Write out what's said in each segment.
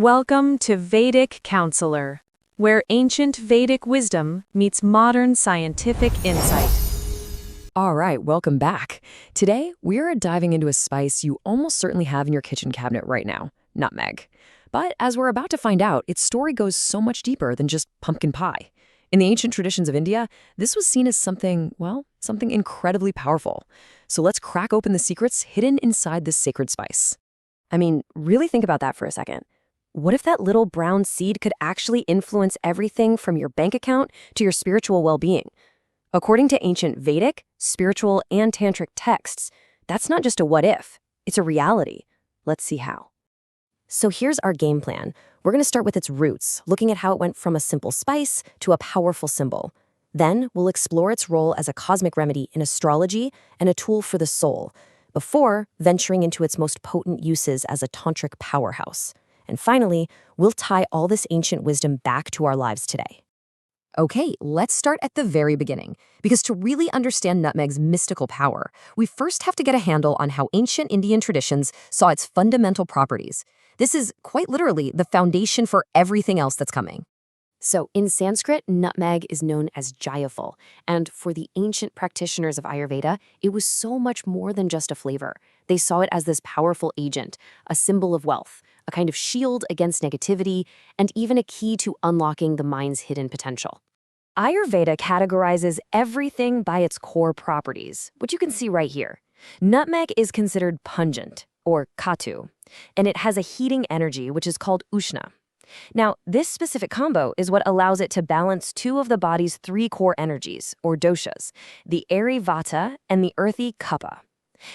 Welcome to Vedic Counselor, where ancient Vedic wisdom meets modern scientific insight. All right, welcome back. Today, we're diving into a spice you almost certainly have in your kitchen cabinet right now, nutmeg. But as we're about to find out, its story goes so much deeper than just pumpkin pie. In the ancient traditions of India, this was seen as something incredibly powerful. So let's crack open the secrets hidden inside this sacred spice. I mean, really think about that for a second. What if that little brown seed could actually influence everything from your bank account to your spiritual well-being? According to ancient Vedic, spiritual, and tantric texts, that's not just a what if, it's a reality. Let's see how. So here's our game plan. We're going to start with its roots, looking at how it went from a simple spice to a powerful symbol. Then we'll explore its role as a cosmic remedy in astrology and a tool for the soul, before venturing into its most potent uses as a tantric powerhouse. And finally, we'll tie all this ancient wisdom back to our lives today. Okay, let's start at the very beginning, because to really understand nutmeg's mystical power, we first have to get a handle on how ancient Indian traditions saw its fundamental properties. This is quite literally the foundation for everything else that's coming. So in Sanskrit, nutmeg is known as Jaayaphal, and for the ancient practitioners of Ayurveda, it was so much more than just a flavor. They saw it as this powerful agent, a symbol of wealth, a kind of shield against negativity, and even a key to unlocking the mind's hidden potential. Ayurveda categorizes everything by its core properties, which you can see right here. Nutmeg is considered pungent, or katu, and it has a heating energy, which is called ushna. Now, this specific combo is what allows it to balance two of the body's three core energies, or doshas, the airy vata and the earthy kapha.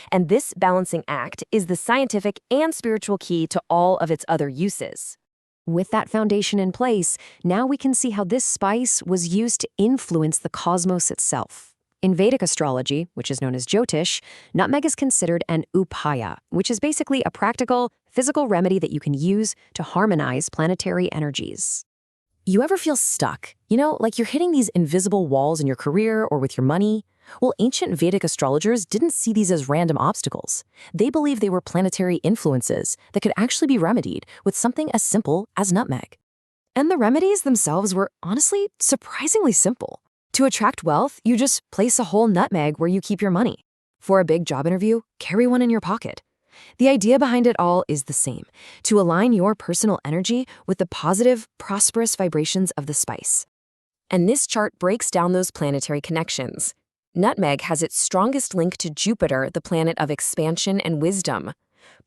And this balancing act is the scientific and spiritual key to all of its other uses. With that foundation in place, now we can see how this spice was used to influence the cosmos itself. In Vedic astrology, which is known as Jyotish, nutmeg is considered an upaya, which is basically a practical, physical remedy that you can use to harmonize planetary energies. You ever feel stuck? Like you're hitting these invisible walls in your career or with your money? Well, ancient Vedic astrologers didn't see these as random obstacles. They believed they were planetary influences that could actually be remedied with something as simple as nutmeg. And the remedies themselves were honestly surprisingly simple. To attract wealth, you just place a whole nutmeg where you keep your money. For a big job interview, carry one in your pocket. The idea behind it all is the same, to align your personal energy with the positive, prosperous vibrations of the spice. And this chart breaks down those planetary connections. Nutmeg has its strongest link to Jupiter, the planet of expansion and wisdom.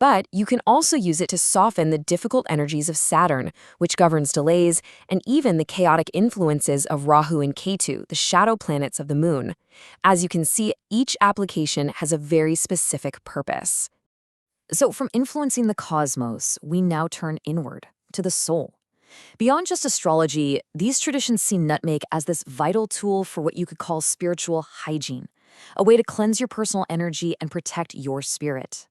But you can also use it to soften the difficult energies of Saturn, which governs delays, and even the chaotic influences of Rahu and Ketu, the shadow planets of the moon. As you can see, each application has a very specific purpose. So from influencing the cosmos, we now turn inward, to the soul. Beyond just astrology, these traditions see nutmeg as this vital tool for what you could call spiritual hygiene, a way to cleanse your personal energy and protect your spirit.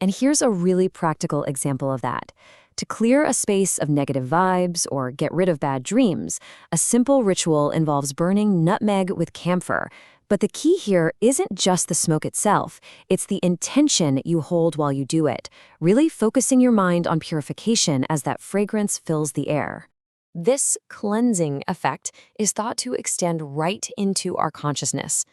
And here's a really practical example of that. To clear a space of negative vibes or get rid of bad dreams, a simple ritual involves burning nutmeg with camphor. But the key here isn't just the smoke itself, it's the intention you hold while you do it, really focusing your mind on purification as that fragrance fills the air. This cleansing effect is thought to extend right into our consciousness.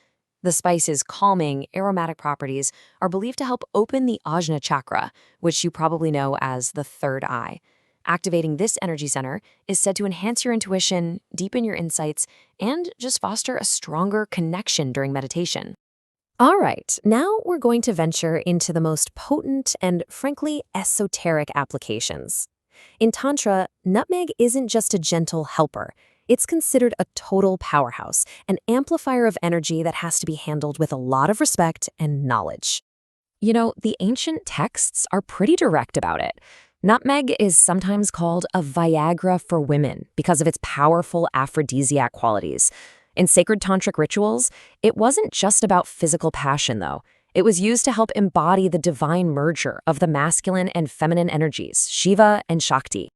The spice's calming, aromatic properties are believed to help open the Ajna chakra, which you probably know as the third eye. Activating this energy center is said to enhance your intuition, deepen your insights, and just foster a stronger connection during meditation. All right, now we're going to venture into the most potent and, frankly, esoteric applications. In Tantra, nutmeg isn't just a gentle helper. It's considered a total powerhouse, an amplifier of energy that has to be handled with a lot of respect and knowledge. The ancient texts are pretty direct about it. Nutmeg is sometimes called a Viagra for women because of its powerful aphrodisiac qualities. In sacred tantric rituals, it wasn't just about physical passion, though. It was used to help embody the divine merger of the masculine and feminine energies, Shiva and Shakti.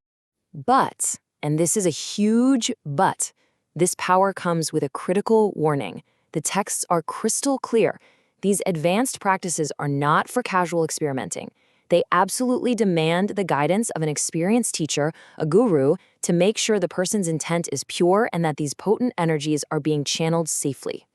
But, and this is a huge but, this power comes with a critical warning. The texts are crystal clear. These advanced practices are not for casual experimenting. They absolutely demand the guidance of an experienced teacher, a guru, to make sure the person's intent is pure and that these potent energies are being channeled safely.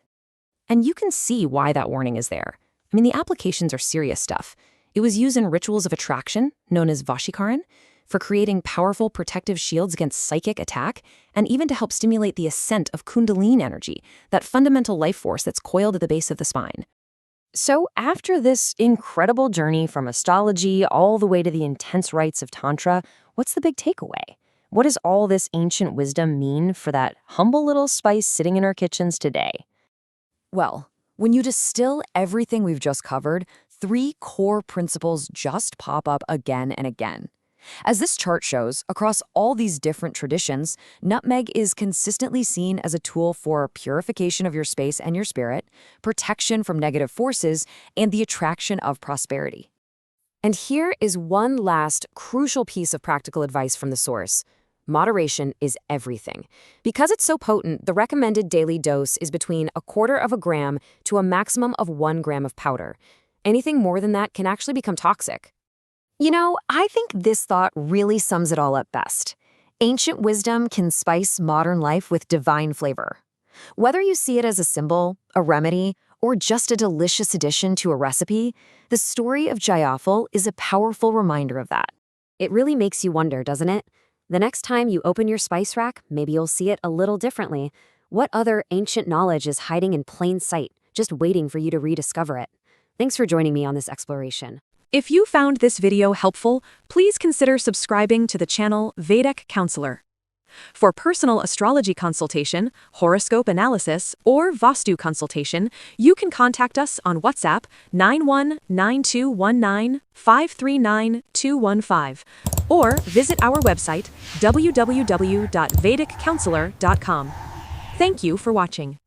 And you can see why that warning is there. I mean, the applications are serious stuff. It was used in rituals of attraction, known as Vashikaran, for creating powerful protective shields against psychic attack, and even to help stimulate the ascent of Kundalini energy, that fundamental life force that's coiled at the base of the spine. So after this incredible journey from astrology all the way to the intense rites of Tantra, what's the big takeaway? What does all this ancient wisdom mean for that humble little spice sitting in our kitchens today? Well, when you distill everything we've just covered, 3 core principles just pop up again and again. As this chart shows, across all these different traditions, nutmeg is consistently seen as a tool for purification of your space and your spirit, protection from negative forces, and the attraction of prosperity. And here is one last crucial piece of practical advice from the source. Moderation is everything. Because it's so potent, the recommended daily dose is between 1/4 gram to a maximum of 1 gram of powder. Anything more than that can actually become toxic. You know, I think this thought really sums it all up best. Ancient wisdom can spice modern life with divine flavor. Whether you see it as a symbol, a remedy, or just a delicious addition to a recipe, the story of Jaayaphal is a powerful reminder of that. It really makes you wonder, doesn't it? The next time you open your spice rack, maybe you'll see it a little differently. What other ancient knowledge is hiding in plain sight, just waiting for you to rediscover it? Thanks for joining me on this exploration. If you found this video helpful, please consider subscribing to the channel Vedic Counselor. For personal astrology consultation, horoscope analysis, or Vastu consultation, you can contact us on WhatsApp 919219539215 or visit our website www.vediccounselor.com. Thank you for watching.